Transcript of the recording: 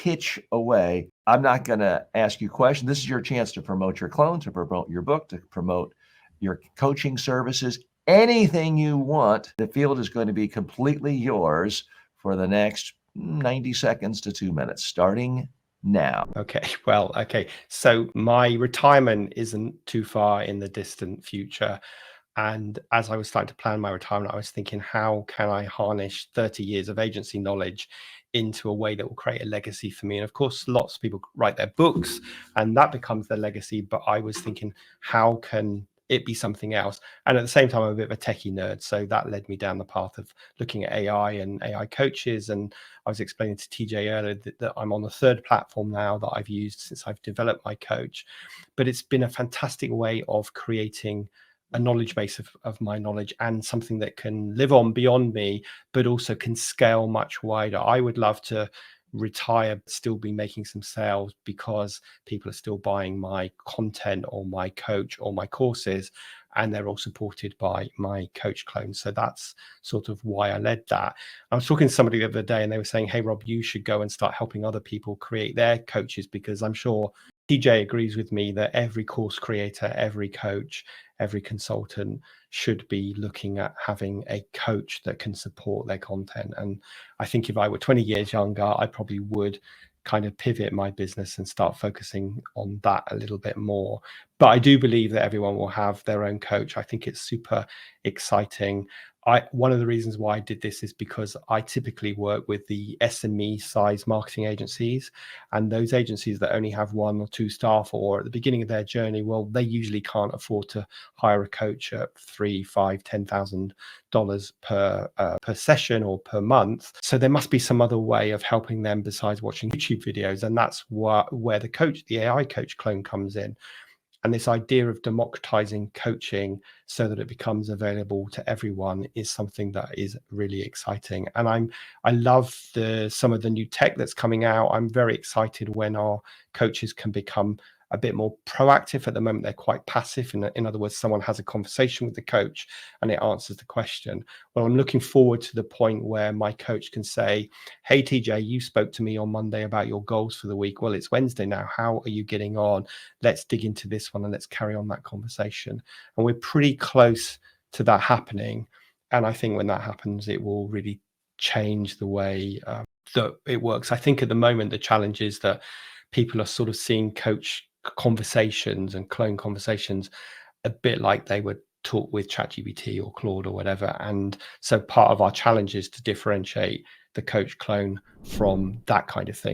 pitch away. I'm not going to ask you questions. This is your chance to promote your clone, to promote your book, to promote your coaching services, anything you want. The field is going to be completely yours for the next 90 seconds to 2 minutes, starting now. Okay, well, okay. So my retirement isn't too far in the distant future. And as I was starting to plan my retirement, I was thinking, how can I harness 30 years of agency knowledge into a way that will create a legacy for me? And of course, lots of people write their books and that becomes their legacy. But I was thinking, how can it be something else? And at the same time, I'm a bit of a techie nerd. So that led me down the path of looking at AI and AI coaches. And I was explaining to TJ earlier that I'm on the third platform now that I've used since I've developed my coach. But it's been a fantastic way of creating a knowledge base of my knowledge and something that can live on beyond me, but also can scale much wider. I would love to retire, still be making some sales because people are still buying my content or my coach or my courses, and they're all supported by my coach clone. So that's sort of why I led that. I was talking to somebody the other day and they were saying, hey, Rob, you should go and start helping other people create their coaches, because I'm sure TJ agrees with me that every course creator, every coach, every consultant should be looking at having a coach that can support their content. And I think if I were 20 years younger, I probably would kind of pivot my business and start focusing on that a little bit more. But I do believe that everyone will have their own coach. I think it's super exciting. One of the reasons why I did this is because I typically work with the SME size marketing agencies, and those agencies that only have 1 or 2 staff or at the beginning of their journey, well, they usually can't afford to hire a coach at $3,000, $5,000, $10,000 per session or per month. So there must be some other way of helping them besides watching YouTube videos, and that's where the AI coach clone comes in. And this idea of democratizing coaching so that it becomes available to everyone is something that is really exciting. And I love some of the new tech that's coming out. I'm very excited when our coaches can become a bit more proactive. At the moment, they're quite passive. In other words, someone has a conversation with the coach and it answers the question. Well, I'm looking forward to the point where my coach can say, hey, TJ, you spoke to me on Monday about your goals for the week. Well, it's Wednesday now. How are you getting on? Let's dig into this one and let's carry on that conversation. And we're pretty close to that happening. And I think when that happens, it will really change the way that it works. I think at the moment, the challenge is that people are sort of seeing coach conversations and clone conversations a bit like they would talk with Chatgpt or Claude or whatever. And so part of our challenge is to differentiate the coach clone from that kind of thing.